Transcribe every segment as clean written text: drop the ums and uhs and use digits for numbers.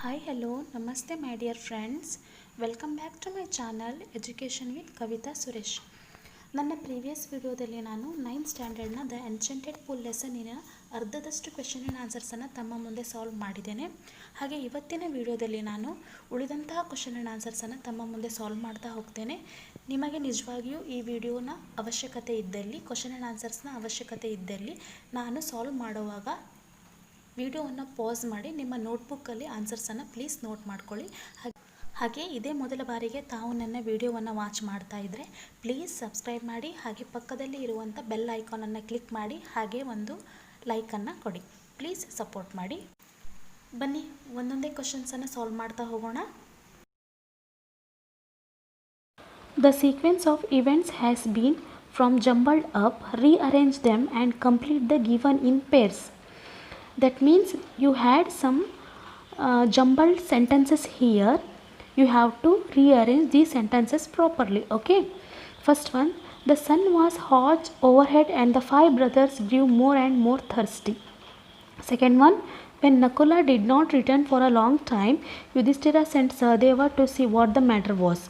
Hi, hello, namaste, my dear friends. Welcome back to my channel Education with Kavita Suresh. ನನ್ನ previous ವಿಡಿಯೋದಲ್ಲಿ ನಾನು 9th ಸ್ಟ್ಯಾಂಡರ್ಡ್ನ the ಎನ್ಚೆಂಟೆಡ್ pool ಲೆಸನ್ನಿನ ಅರ್ಧದಷ್ಟು question and ಆನ್ಸರ್ಸನ್ನು ತಮ್ಮ ಮುಂದೆ solve ಮಾಡಿದ್ದೇನೆ. ಹಾಗೆ ಇವತ್ತಿನ ವಿಡಿಯೋದಲ್ಲಿ ನಾನು ಉಳಿದಂತಹ ಕ್ವೆಶನ್ ಆ್ಯಂಡ್ ಆನ್ಸರ್ಸನ್ನು ತಮ್ಮ ಮುಂದೆ ಸಾಲ್ವ್ ಮಾಡ್ತಾ ಹೋಗ್ತೇನೆ. ನಿಮಗೆ ನಿಜವಾಗಿಯೂ ಈ ವಿಡಿಯೋನ ಅವಶ್ಯಕತೆ ಇದ್ದಲ್ಲಿ, ಕ್ವೆಶನ್ ಆ್ಯಂಡ್ ಆನ್ಸರ್ಸ್ನ ಅವಶ್ಯಕತೆ ಇದ್ದಲ್ಲಿ ನಾನು ಸಾಲ್ವ್ ಮಾಡುವಾಗ ವಿಡಿಯೋವನ್ನು ಪಾಸ್ ಮಾಡಿ ನಿಮ್ಮ ನೋಟ್ಬುಕ್ಕಲ್ಲಿ ಆನ್ಸರ್ಸನ್ನು ಪ್ಲೀಸ್ ನೋಟ್ ಮಾಡ್ಕೊಳ್ಳಿ. ಹಾಗೆ ಇದೇ ಮೊದಲ ಬಾರಿಗೆ ತಾವು ನನ್ನ ವಿಡಿಯೋವನ್ನು ವಾಚ್ ಮಾಡ್ತಾ ಇದ್ದರೆ ಪ್ಲೀಸ್ ಸಬ್ಸ್ಕ್ರೈಬ್ ಮಾಡಿ, ಹಾಗೆ ಪಕ್ಕದಲ್ಲಿ ಇರುವಂಥ ಬೆಲ್ ಐಕಾನನ್ನು ಕ್ಲಿಕ್ ಮಾಡಿ, ಹಾಗೆ ಒಂದು ಲೈಕನ್ನು ಕೊಡಿ. ಪ್ಲೀಸ್ ಸಪೋರ್ಟ್ ಮಾಡಿ. ಬನ್ನಿ ಒಂದೊಂದೇ ಕ್ವೆಶನ್ಸನ್ನು ಸಾಲ್ವ್ ಮಾಡ್ತಾ ಹೋಗೋಣ. The sequence of events has been from jumbled up, rearrange them and complete the given in pairs. That means you had some jumbled sentences here. You have to rearrange these sentences properly. Okay, first one, the sun was hot overhead and the 5 brothers grew more and more thirsty. Second one, when Nakula did not return for a long time, Yudhishthira sent Sahadeva to see what the matter was.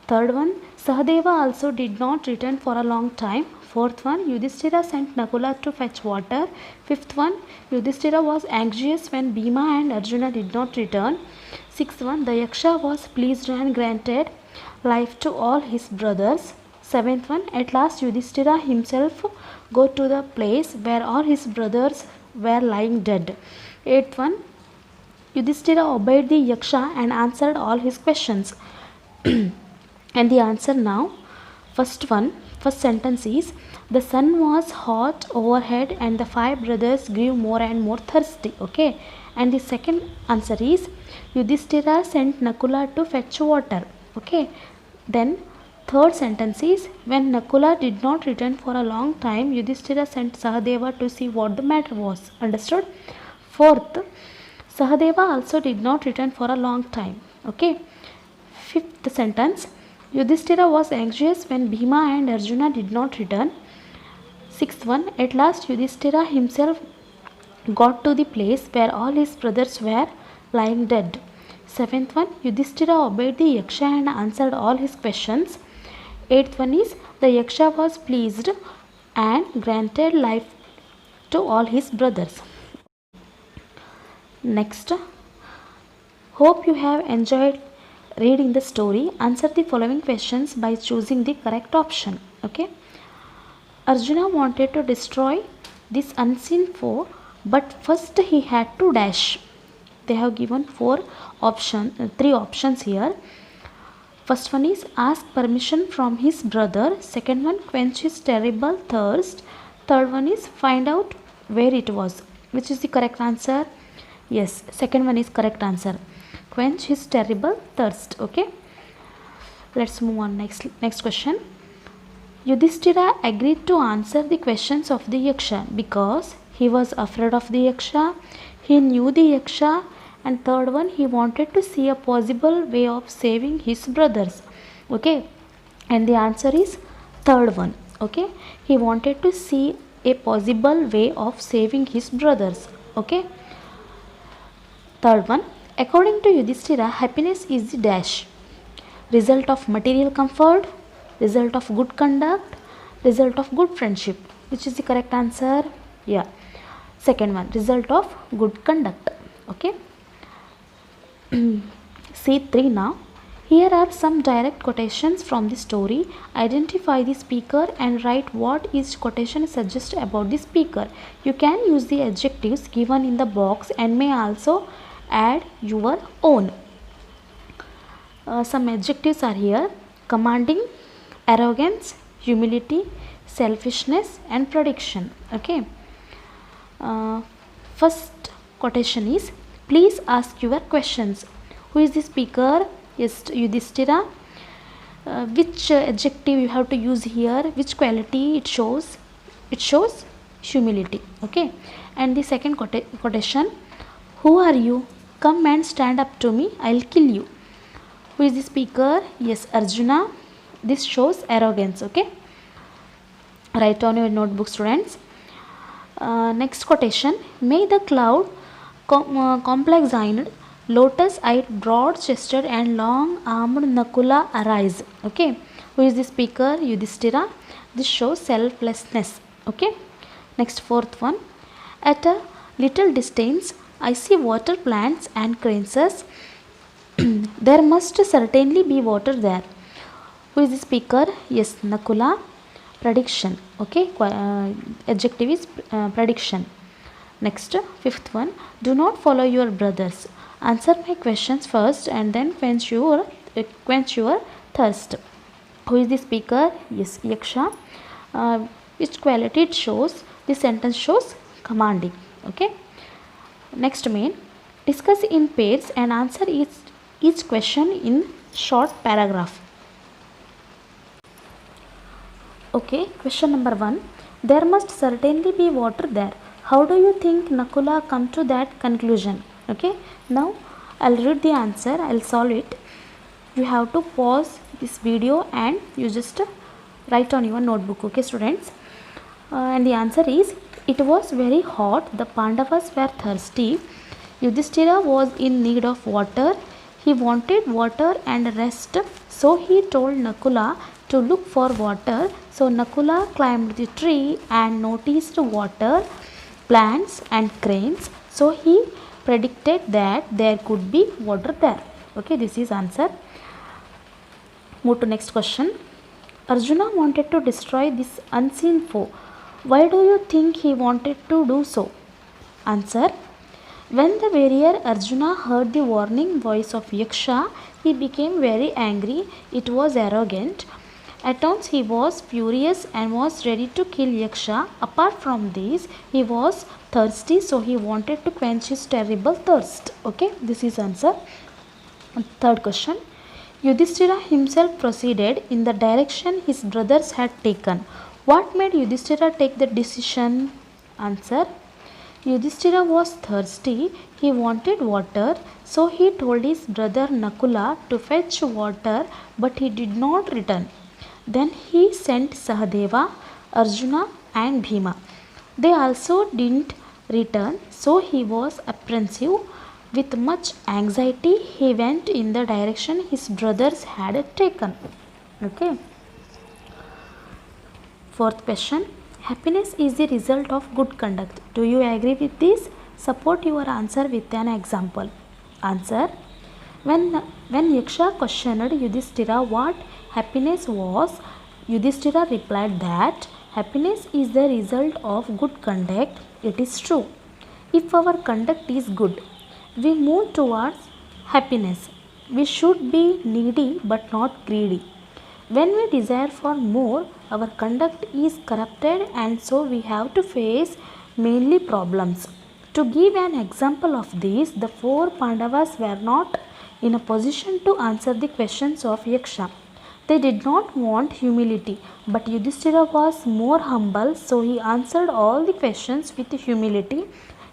Third one, Sahadeva also did not return for a long time. Fourth one, Yudhishthira sent Nakula to fetch water. Fifth one, Yudhishthira was anxious when Bhima and Arjuna did not return. Sixth one, the Yaksha was pleased and granted life to all his brothers. Seventh one, at last Yudhishthira himself go to the place where all his brothers were lying dead. Eighth one, Yudhishthira obeyed the Yaksha and answered all his questions. And the answer now, first sentence is, the sun was hot overhead and the 5 brothers grew more and more thirsty. Okay, and the second answer is, Yudhishthira sent Nakula to fetch water. Okay, then third sentence is, when Nakula did not return for a long time, Yudhishthira sent Sahadeva to see what the matter was. Understood? Fourth, Sahadeva also did not return for a long time. Okay, fifth sentence, Yudhishthira was anxious when Bhima and Arjuna did not return. Sixth one, at last Yudhishthira himself got to the place where all his brothers were lying dead. Seventh one, Yudhishthira obeyed the Yaksha and answered all his questions. Eighth one is, the Yaksha was pleased and granted life to all his brothers. Next, hope you have enjoyed reading the story. Answer the following questions by choosing the correct option. Okay, Arjuna wanted to destroy this unseen foe, but first he had to dash. They have given three options here. First one is, ask permission from his brother. Second one, quench his terrible thirst. Third one is, find out where it was. Which is the correct answer? Yes, second one is correct answer. Quench his terrible thirst. Okay, let's move on. Next question. Yudhishthira agreed to answer the questions of the Yaksha because he was afraid of the Yaksha, he knew the Yaksha, and third one, he wanted to see a possible way of saving his brothers. Okay, and the answer is third one. Okay, he wanted to see a possible way of saving his brothers. Okay, third one, according to Yudhishthira, happiness is the dash, result of material comfort, result of good conduct, result of good friendship. Which is the correct answer? Yeah, second one, result of good conduct. Okay, C3 now. Here are some direct quotations from the story. Identify the speaker and write what each quotation suggests about the speaker. You can use the adjectives given in the box and may also add your own. Some adjectives are here: commanding, arrogance, humility, selfishness and prediction. Okay, first quotation is, please ask your questions. Who is the speaker? Yes, Yudhishthira. Which adjective you have to use here? Which quality it shows? It shows humility. Okay, and the second quotation, who are you? Come and stand up to me, I'll kill you. Who is the speaker? Yes, Arjuna. This shows arrogance. Okay, write on your notebook, students. Next quotation, may the cloud complexioned Lotus-eyed, broad-chested and long-armed Nakula arise. Okay, who is the speaker? Yudhishthira. This shows selflessness. Okay, next fourth one. At a little distance, I see water plants and cranes. There must certainly be water there. Who is the speaker? Yes, Nakula. Prediction. Okay, adjective is prediction. Next, fifth one. Do not follow your brothers. Answer my questions first and then quench your thirst. Who is the speaker? Yes, Yaksha. Which quality it shows? This sentence shows commanding. Okay. Next main. Discuss in pairs and answer each question in short paragraph. Okay, question number 1. There must certainly be water there. How do you think Nakula come to that conclusion? Okay, now I'll read the answer. I'll solve it. You have to pause this video and you just write on your notebook. Okay, students. And the answer is, it was very hot. The Pandavas were thirsty. Yudhishthira was in need of water. He wanted water and rest. So he told Nakula to look for water. So Nakula climbed the tree and noticed water, plants and cranes. So he predicted that there could be water there. Okay, this is answer. Move to next question. Arjuna wanted to destroy this unseen foe. Why do you think he wanted to do so? Answer. When the warrior Arjuna heard the warning voice of Yaksha, he became very angry. It was arrogant. At once he was furious and was ready to kill Yaksha. Apart from this, he was thirsty, so he wanted to quench his terrible thirst. Okay, this is answer. Third question. Yudhishthira himself proceeded in the direction his brothers had taken. What made Yudhishthira take the decision? Answer. Yudhishthira was thirsty. He wanted water, so he told his brother Nakula to fetch water, but he did not return. Then he sent Sahadeva, Arjuna and Bhima. They also didn't return, so he was apprehensive. With much anxiety, he went in the direction his brothers had taken. Okay. Fourth question. Happiness is the result of good conduct. Do you agree with this? Support your answer with an example. Answer. When Yaksha questioned Yudhishthira what happiness was, Yudhishthira replied that happiness is the result of good conduct. It is true. If our conduct is good, we move towards happiness. We should be needy but not greedy. When we desire for more, our conduct is corrupted and so we have to face mainly problems. To give an example of this, the four Pandavas were not in a position to answer the questions of Yaksha. They did not want humility, but Yudhishthira was more humble, so he answered all the questions with humility.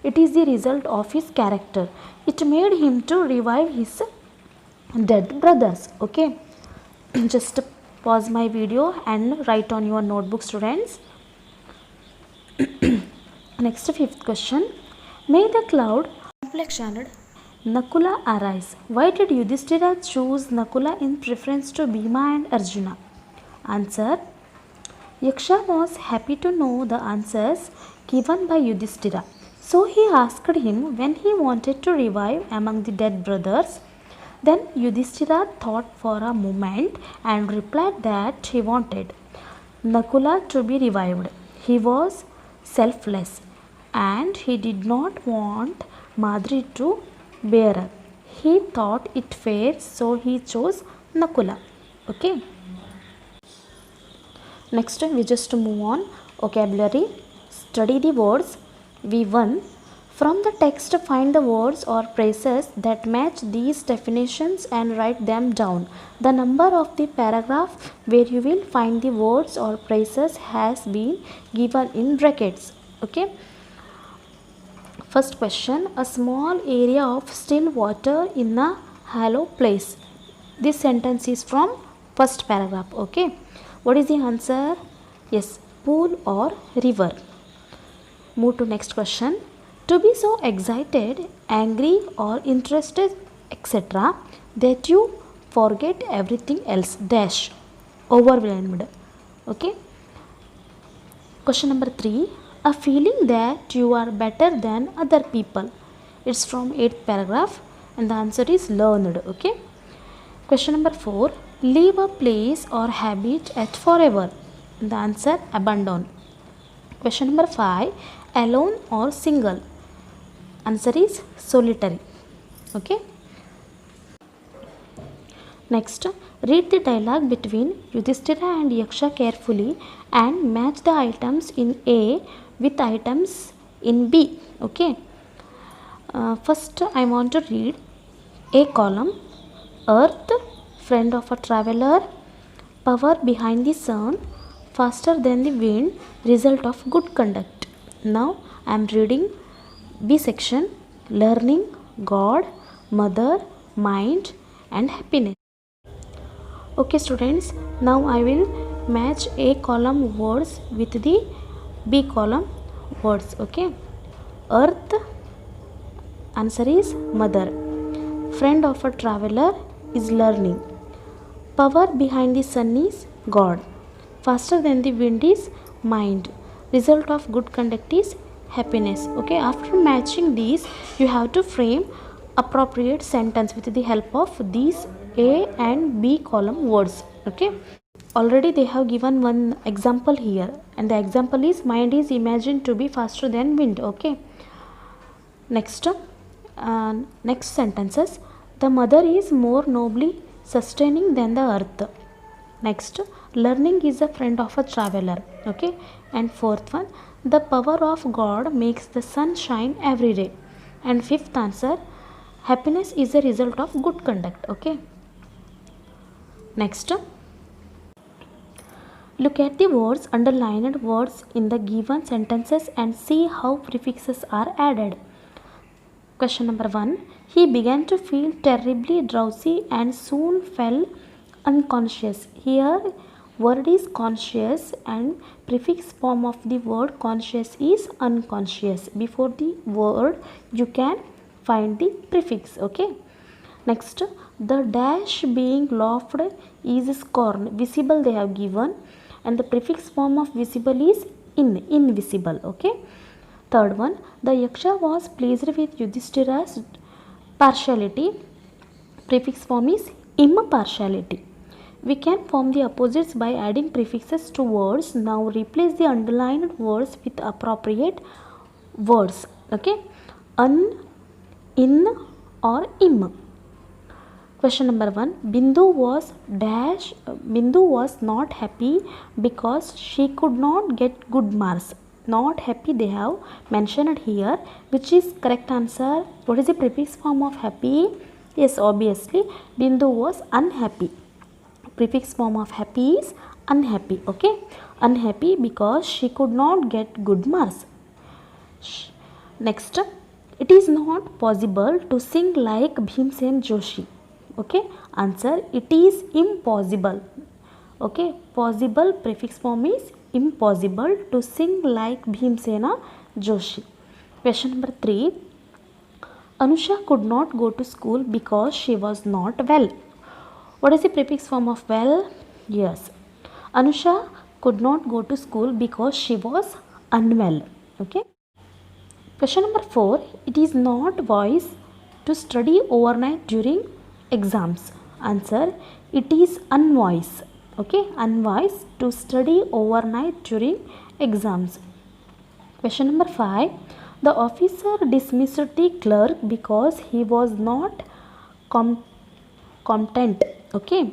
It is the result of his character. It made him to revive his dead brothers. Okay, just pause my video and write on your notebook, students. Next, fifth question. May the cloud complexioned Nakula arise. Why did Yudhishthira choose Nakula in preference to Bhima and Arjuna? Answer. Yaksha was happy to know the answers given by Yudhishthira. So he asked him when he wanted to revive among the dead brothers. Then Yudhishthira thought for a moment and replied that he wanted Nakula to be revived. He was selfless and he did not want Madri to bear. He thought it fair, so he chose Nakula. Okay. Next, we just move on. Vocabulary. Study the words. V1. From the text, find the words or phrases that match these definitions and write them down. The number of the paragraph where you will find the words or phrases has been given in brackets. Okay. First question. A small area of still water in a hollow place. This sentence is from first paragraph. Okay. What is the answer? Yes, pool or river. Move to next question. To be so excited, angry or interested etc., that you forget everything else. Dash. Overwhelmed. Okay. Question number 3. A feeling that you are better than other people. It's from 8th paragraph and the answer is learned. Okay. Question number 4. Leave a place or habit at forever. And the answer abandon. Question number 5. Alone or single. Answer is solitary. Okay. Next, read the dialogue between Yudhishthira and Yaksha carefully and match the items in A with items in B. Okay. First, I want to read A column. Earth, friend of a traveler, power behind the sun, faster than the wind, result of good conduct. Now, I am reading B section, learning, God, mother, mind and happiness. Okay students, now I will match A column words with the B column words. Okay. Earth, answer is mother. Friend of a traveler is learning. Power behind the sun is God. Faster than the wind is mind. Result of good conduct is happiness. Okay. After matching these, you have to frame appropriate sentence with the help of these A and B column words. Okay. Already they have given one example here, and the example is mind is imagined to be faster than wind. Okay. Next sentences. The mother is more nobly sustaining than the earth. Next, learning is a friend of a traveler. Okay. And fourth one, the power of God makes the sun shine every day. And fifth answer, happiness is a result of good conduct. Okay. Next, look at the words, underlined words in the given sentences and see how prefixes are added. Question number 1. He began to feel terribly drowsy and soon fell unconscious. Here word is conscious and prefix form of the word conscious is unconscious. Before the word you can find the prefix. Okay. Next, the dash being laughed is scorn. Visible they have given and the prefix form of visible is invisible. Okay. Third one, the Yaksha was pleased with Yudhishthira's partiality. Prefix form is impartiality. We can form the opposites by adding prefixes to words. Now replace the underlined words with appropriate words. Okay. Un, in or im. Question number 1. Bindu was not happy because she could not get good marks. Not happy they have mentioned here, which is correct answer. What is the prefix form of happy? Yes, obviously Bindu was unhappy. Prefix form of happy is unhappy. Okay. Unhappy because she could not get good marks. Next, it is not possible to sing like Bhimsen Joshi. Okay. Answer, it is impossible. Okay. Possible prefix form is impossible to sing like Bhimsena Joshi. Question number 3. Anusha could not go to school because she was not well. What is the prefix form of well? Yes. Anusha could not go to school because she was unwell. Okay. Question number 4. It is not wise to study overnight during exams. Answer, it is unwise. Okay, unwise to study overnight during exams. Question number 5. The officer dismissed the clerk because he was not competent. Okay.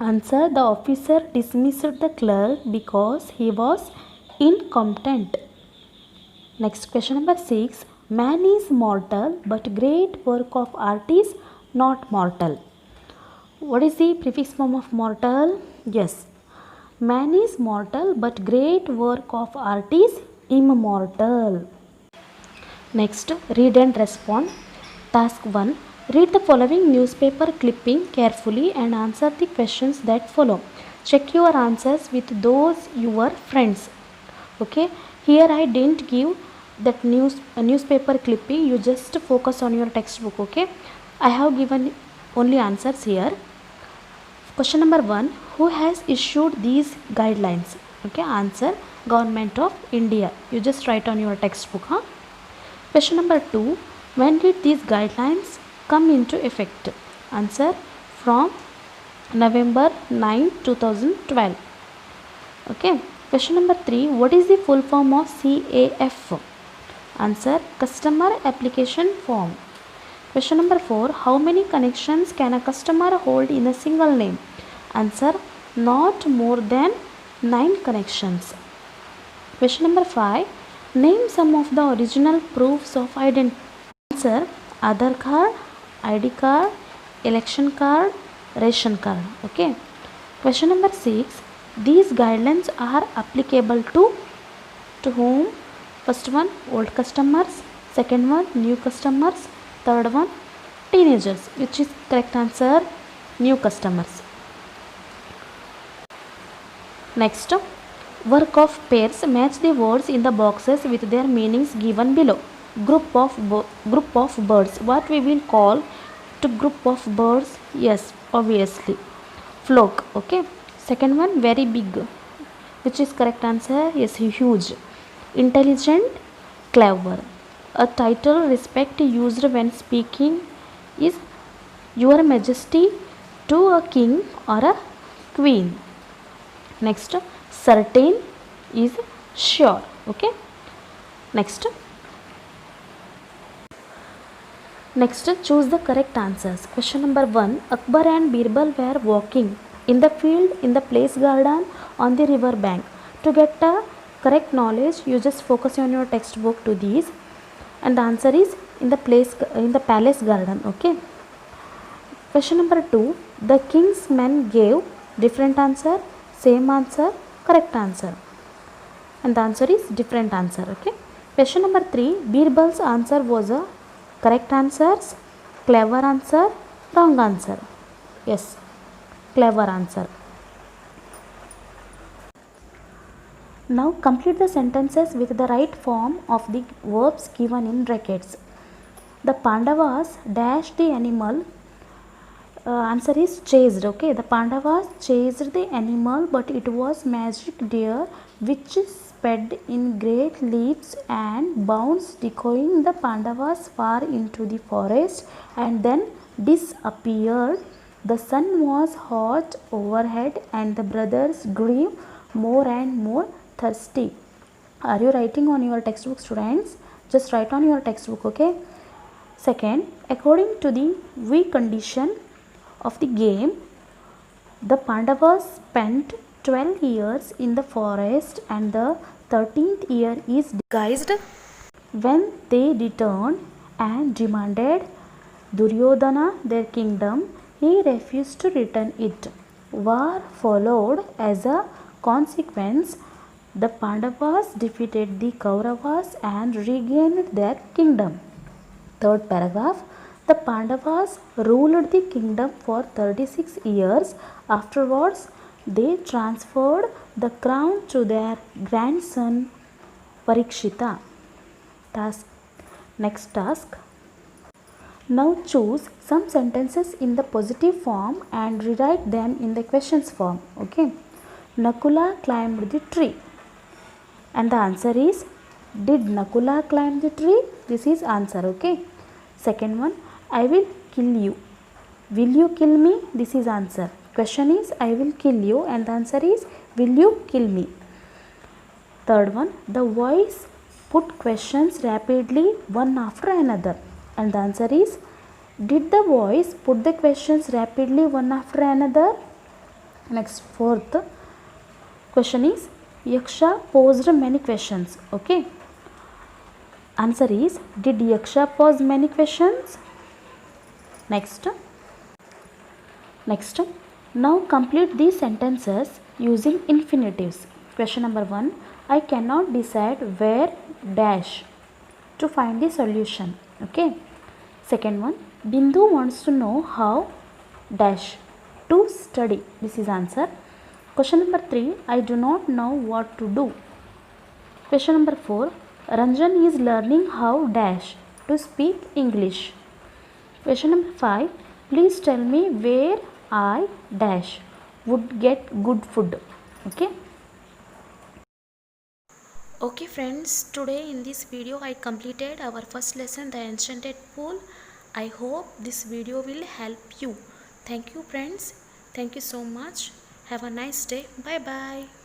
Answer, the officer dismissed the clerk because he was incompetent. Next, question number 6. Man is mortal, but great work of art is not mortal. What is the prefix form of mortal? Yes. Man is mortal, but great work of art is immortal. Next, read and respond. Task 1. Read the following newspaper clipping carefully and answer the questions that follow. Check your answers with those your friends. Okay. Here I didn't give that newspaper clipping. You just focus on your textbook. Okay. I have given only answers here. Question number 1, who has issued these guidelines? Okay, answer, Government of India. You just write on your textbook. Question number 2, when did these guidelines come into effect? Answer, from November 9, 2012. Okay. Question number 3, what is the full form of CAF? Answer, Customer Application Form. Question number 4, how many connections can a customer hold in a single name? Answer, not more than 9 connections. Question number 5, name some of the original proofs of identity. Answer, Aadhaar card, ID card, election card, ration card. Okay. Question number 6, these guidelines are applicable to whom? First one, old customers. Second one, new customers. Third one, teenagers. Which is correct answer? New customers. Next, work of pairs. Match the words in the boxes with their meanings given below. Group of birds. What we will call to group of birds? Yes, obviously, flock. Okay. Second one, very big. Which is correct answer? Yes, huge. Intelligent, clever. A title respect used when speaking is Your Majesty to a king or a queen. Next, certain is sure. Okay. Next, choose the correct answers. Question number 1, Akbar and Birbal were walking in the field, in the place garden, on the river bank. To get a correct knowledge, you just focus on your textbook to these, and the answer is in the palace garden. Okay. Question number 2, the king's men gave different answer, same answer, correct answer, and the answer is different answer. Okay. Question number 3, Birbal's answer was a correct answers, clever answer, wrong answer. Yes, clever answer. Now complete the sentences with the right form of the verbs given in brackets. The Pandavas dashed the animal. Answer is chased. Okay, the Pandavas chased the animal, but it was magic deer which sped in great leaps and bounds, decoying the Pandavas far into the forest and then disappeared. The sun was hot overhead and the brothers grew more and more thirsty. Are you writing on your textbook, students? Just write on your textbook. Okay. Second, according to the weak condition of the game, the Pandavas spent 12 years in the forest and the 13th year is disguised. When they returned and demanded Duryodhana their kingdom, he refused to return it. War followed as a consequence. The Pandavas defeated the Kauravas and regained their kingdom. Third paragraph, the Pandavas ruled the kingdom for 36 years. Afterwards, they transferred the crown to their grandson Parikshita. Next task. Now choose some sentences in the positive form and rewrite them in the questions form. Okay. Nakula climbed the tree. And the answer is, did Nakula climb the tree? This is answer. Okay. Second one, I will kill you. Will you kill me? This is answer. Question is, I will kill you, and the answer is, will you kill me? Third one, the voice put questions rapidly one after another, and the answer is, did the voice put the questions rapidly one after another? Next, fourth question is, Yaksha posed many questions. Okay. Answer is, did Yaksha pose many questions? Next, now complete these sentences using infinitives. Question number 1, I cannot decide where dash to find the solution. Okay. Second one, Bindu wants to know how dash to study. This is answer. Question number 3, I do not know what to do. Question number 4, Ranjan is learning how dash to speak English. Question number 5. Please tell me where I dash would get good food. Okay. Okay friends, today in this video I completed our first lesson, the enchanted pool. I hope this video will help you. Thank you friends. Thank you so much. Have a nice day. Bye bye.